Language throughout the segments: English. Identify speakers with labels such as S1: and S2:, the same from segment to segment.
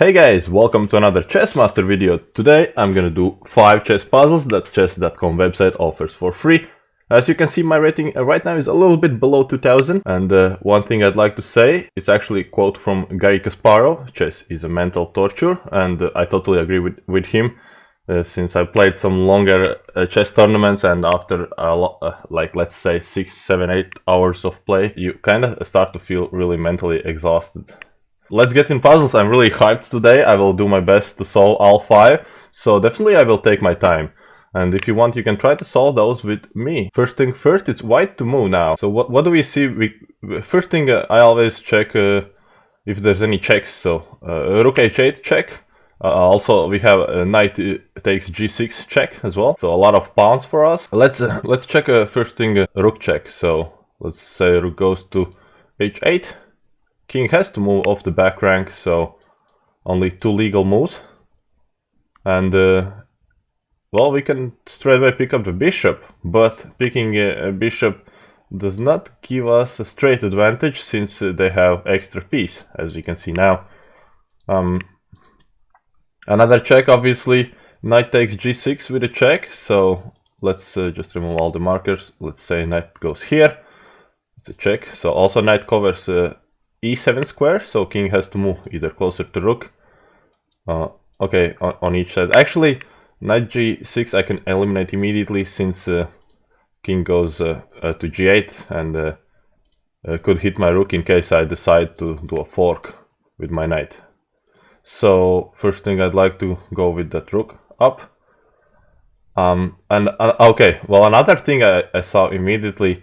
S1: Hey guys, welcome to another Chess Master video. Today I'm gonna do 5 chess puzzles that chess.com website offers for free. As you can see, my rating right now is a little bit below 2000, and one thing I'd like to say, it's actually a quote from Garry Kasparov: chess is a mental torture, and I totally agree with him. Since I played some longer chess tournaments, and after like let's say 6, 7, 8 hours of play, you kinda start to feel really mentally exhausted. Let's get in puzzles. I'm really hyped today. I will do my best to solve all 5, so definitely I will take my time. And if you want, you can try to solve those with me. First thing first, it's white to move now. So what do we see? First thing, I always check if there's any checks. So rook h8 check. Also, we have knight takes g6 check as well. So a lot of pawns for us. Let's check first thing, rook check. So let's say rook goes to h8. King has to move off the back rank, so only 2 legal moves. And well, we can straight away pick up the bishop, but picking a bishop does not give us a straight advantage since they have extra piece, as you can see now. Another check, obviously, knight takes g6 with a check, so let's just remove all the markers. Let's say knight goes here, it's a check, so also knight covers e7 square, so king has to move either closer to rook, okay, on each side. Actually, knight g6 I can eliminate immediately since king goes to g8 and could hit my rook in case I decide to do a fork with my knight. So first thing, I'd like to go with that rook up. Okay, well, another thing I saw immediately,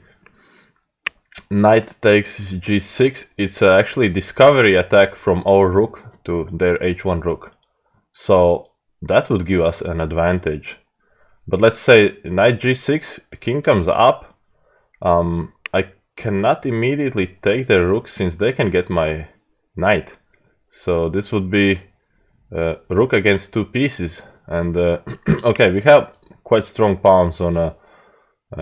S1: knight takes g6, it's actually discovery attack from our rook to their h1 rook. So that would give us an advantage. But let's say knight g6, king comes up. I cannot immediately take their rook since they can get my knight. So this would be rook against 2 pieces. And okay, we have quite strong pawns on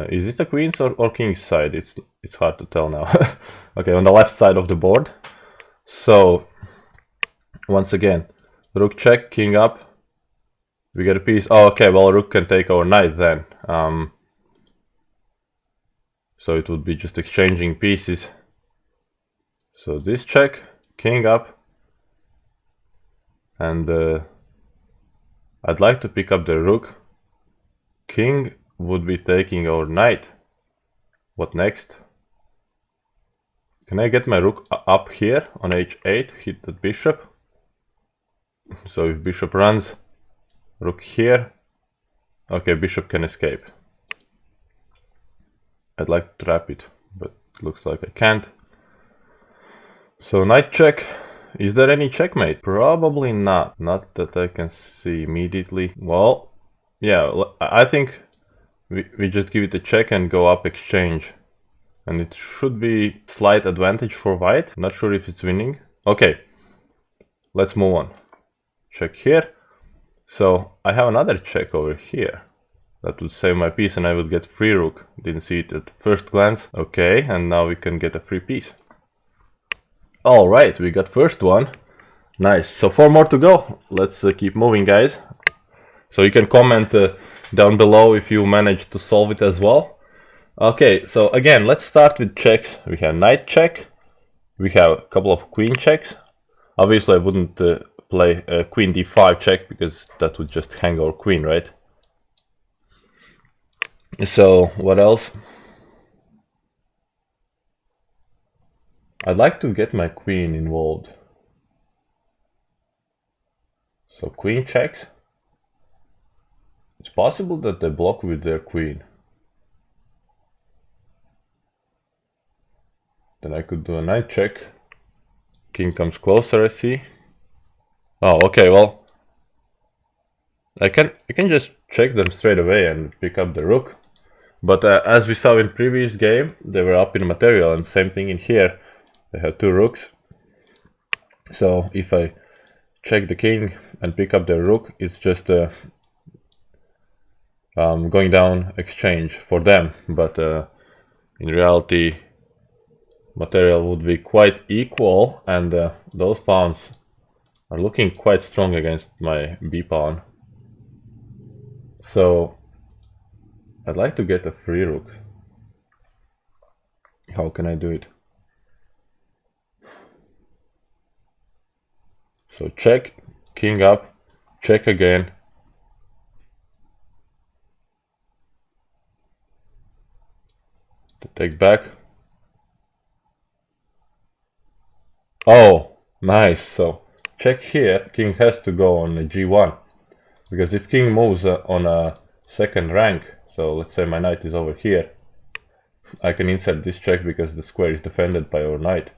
S1: is it a queen's or king's side? It's hard to tell now. Okay, on the left side of the board. So once again, rook check, king up. We get a piece. Oh, okay, well, rook can take our knight then. So it would be just exchanging pieces. So this check, king up. And I'd like to pick up the rook. King would be taking our knight. What next? Can I get my rook up here on h8, hit the bishop? So if bishop runs, rook here. Okay, bishop can escape. I'd like to trap it, but looks like I can't. So knight check. Is there any checkmate? Probably not. Not that I can see immediately. Well, yeah, I think we just give it a check and go up exchange. And it should be slight advantage for white. Not sure if it's winning. Okay, let's move on. Check here. So I have another check over here. That would save my piece and I would get free rook. Didn't see it at first glance. Okay, and now we can get a free piece. Alright, we got first one. Nice. So 4 more to go. Let's keep moving, guys. So you can comment down below if you managed to solve it as well. Okay, so again, let's start with checks. We have knight check. We have a couple of queen checks. Obviously, I wouldn't play queen d5 check because that would just hang our queen, right? So what else? I'd like to get my queen involved. So queen checks. It's possible that they block with their queen. Then I could do a knight check. King comes closer, I see. Oh, okay, well, I can just check them straight away and pick up the rook. But as we saw in previous game, they were up in material, and same thing in here. They have 2 rooks. So if I check the king and pick up the rook, it's just going down exchange for them. But in reality, material would be quite equal, and those pawns are looking quite strong against my b pawn. So I'd like to get a free rook. How can I do it? So check, king up, check again. To take back. Oh, nice. So check here, king has to go on g1. Because if king moves on a second rank, so let's say my knight is over here, I can insert this check because the square is defended by our knight.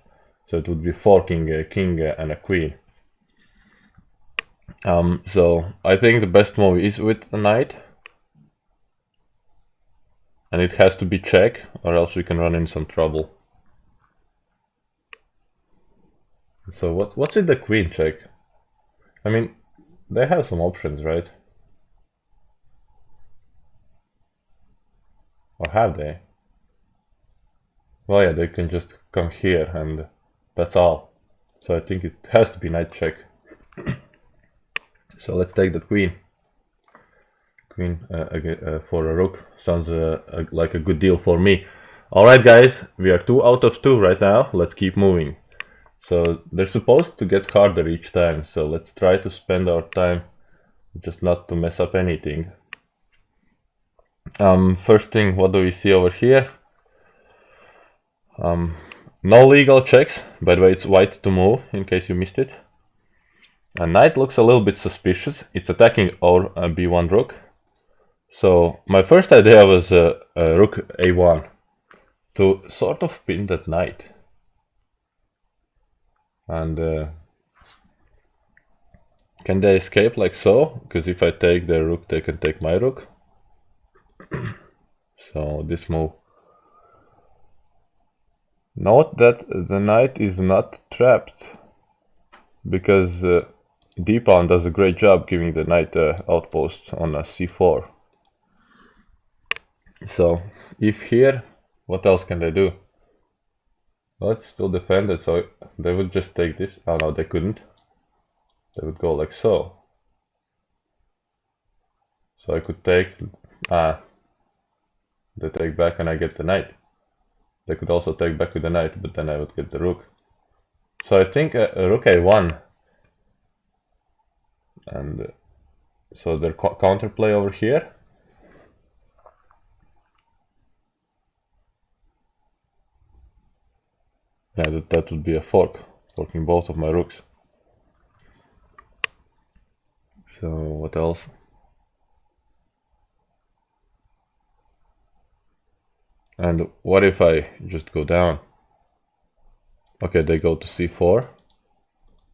S1: So it would be forking a king and a queen. So I think the best move is with a knight. And it has to be check, or else we can run in some trouble. So what's with the queen check? I mean, they have some options, right? Or have they? Well, yeah, they can just come here and that's all. So I think it has to be knight check. So let's take the queen. Queen for a rook sounds like a good deal for me. Alright guys, we are 2 out of 2 right now. Let's keep moving. So they're supposed to get harder each time, so let's try to spend our time just not to mess up anything. First thing, what do we see over here? No legal checks, by the way it's white to move, in case you missed it. A knight looks a little bit suspicious, it's attacking our b1 rook. So my first idea was rook a1 to sort of pin that knight. And can they escape like so? Because if I take their rook, they can take my rook. So this move. Note that the knight is not trapped, because d-pawn does a great job giving the knight outpost on a c4. So if here, what else can they do? Well, it's still defended, so they would just take this. Oh no, they couldn't. They would go like so. So I could take, they take back and I get the knight. They could also take back with the knight, but then I would get the rook. So I think rook a1. And so their counterplay over here. Yeah, that would be a fork, forking both of my rooks. So what else? And what if I just go down? Okay, they go to c4.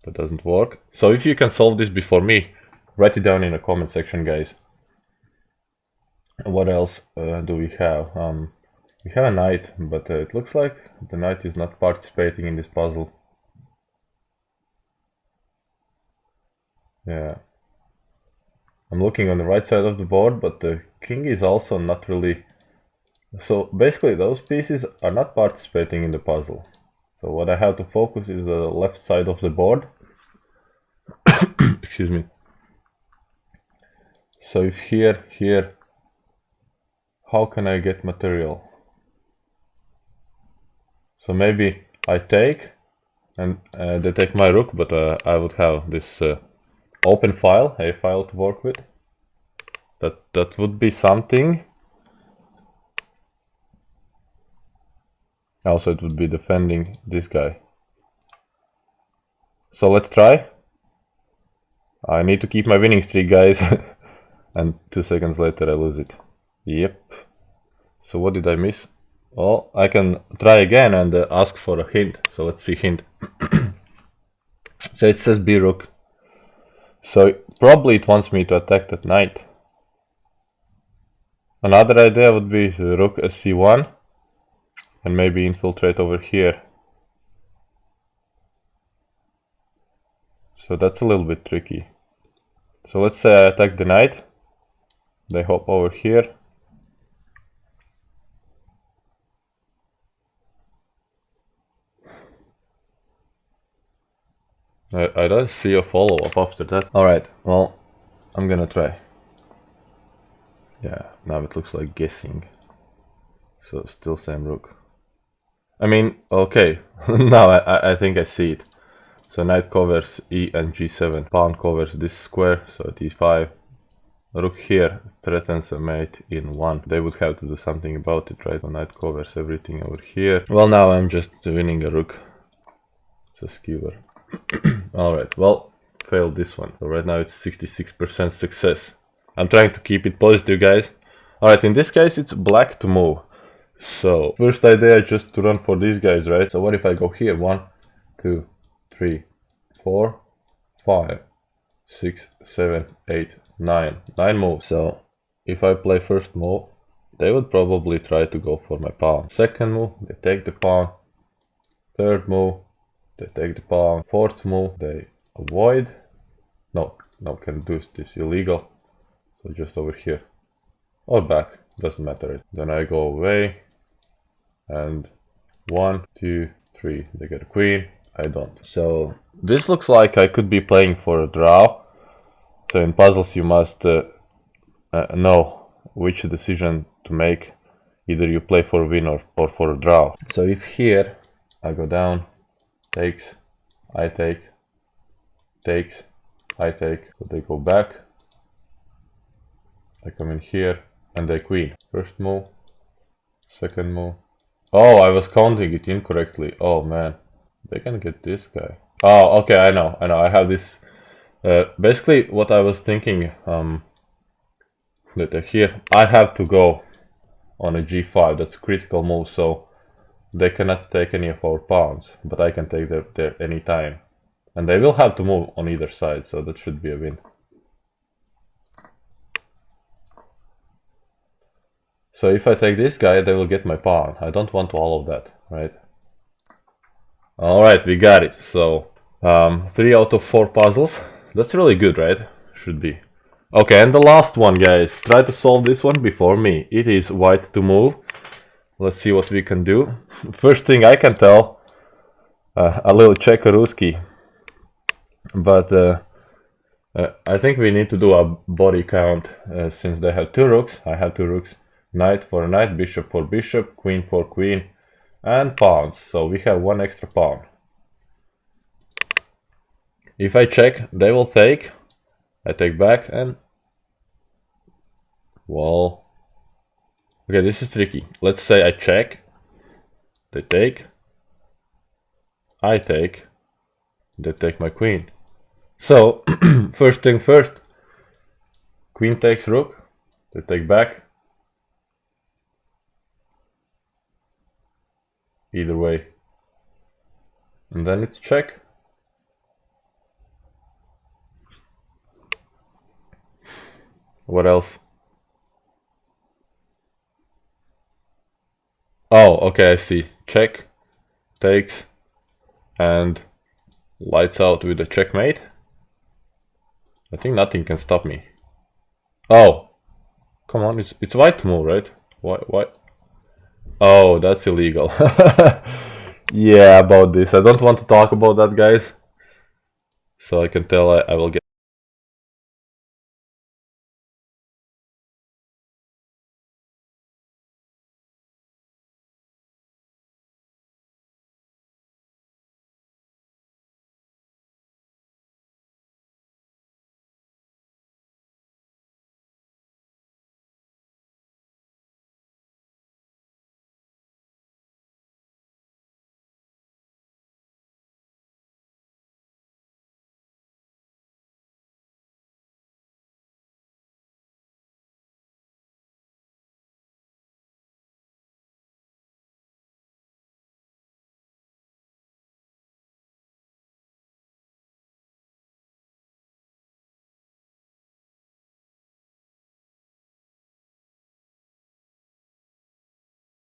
S1: That doesn't work. So if you can solve this before me, write it down in the comment section, guys. What else do we have? We have a knight, but it looks like the knight is not participating in this puzzle. Yeah. I'm looking on the right side of the board, but the king is also not really... So basically those pieces are not participating in the puzzle. So what I have to focus is the left side of the board. Excuse me. So if here, how can I get material? So maybe I take, and they take my rook, but I would have this open file, a file to work with. That would be something. Also, it would be defending this guy. So let's try. I need to keep my winning streak, guys. And 2 seconds later I lose it. Yep. So what did I miss? Oh, I can try again and ask for a hint. So let's see hint. So it says b rook. So probably it wants me to attack that knight. Another idea would be rook c1 and maybe infiltrate over here. So that's a little bit tricky. So let's say I attack the knight. They hop over here. I don't see a follow-up after that. Alright, well, I'm gonna try. Yeah, now it looks like guessing. So still same rook. I mean, okay, now I think I see it. So knight covers e and g7, pawn covers this square, so d5. Rook here threatens a mate in 1. They would have to do something about it, right? So knight covers everything over here. Well, now I'm just winning a rook. It's a skewer. Alright, well, failed this one. So right now it's 66% success. I'm trying to keep it positive, guys. Alright, in this case it's black to move. So, first idea just to run for these guys, right? So what if I go here? 1, 2, 3, 4, 5, 6, 7, 8, 9. 9 moves. So, if I play first move, they would probably try to go for my pawn. Second move, they take the pawn. Third move, they take the pawn. Fourth move, they avoid. No, can do this, illegal. So just over here. Or back, doesn't matter. Then I go away. And 1, 2, 3, they get a queen. I don't. So this looks like I could be playing for a draw. So in puzzles you must know which decision to make. Either you play for a win or for a draw. So if here I go down, takes, I take, takes, I take, so they go back. I come in here and they queen. First move, second move. Oh, I was counting it incorrectly. Oh man, they can get this guy. Oh, okay, I know. I have this. Basically, what I was thinking, that here I have to go on a g5. That's a critical move, so they cannot take any of our pawns, but I can take there any time, and they will have to move on either side, so that should be a win. So if I take this guy, they will get my pawn. I don't want all of that, right? Alright, we got it. So, 3 out of 4 puzzles. That's really good, right? Should be. Okay, and the last one, guys. Try to solve this one before me. It is white to move. Let's see what we can do. First thing I can tell, a little Czech-Ruski. But I think we need to do a body count, since they have 2 rooks. I have 2 rooks. Knight for knight, bishop for bishop, queen for queen, and pawns. So we have 1 extra pawn. If I check, they will take. I take back and... well... okay, this is tricky. Let's say I check. They take. I take. They take my queen. So, first thing first. Queen takes rook. They take back. Either way. And then it's check. What else? Oh, okay, I see. Check, takes, and lights out with a checkmate. I think nothing can stop me. Oh, come on, it's white to move, right? Why? Oh, that's illegal. Yeah, about this. I don't want to talk about that, guys. So I can tell I will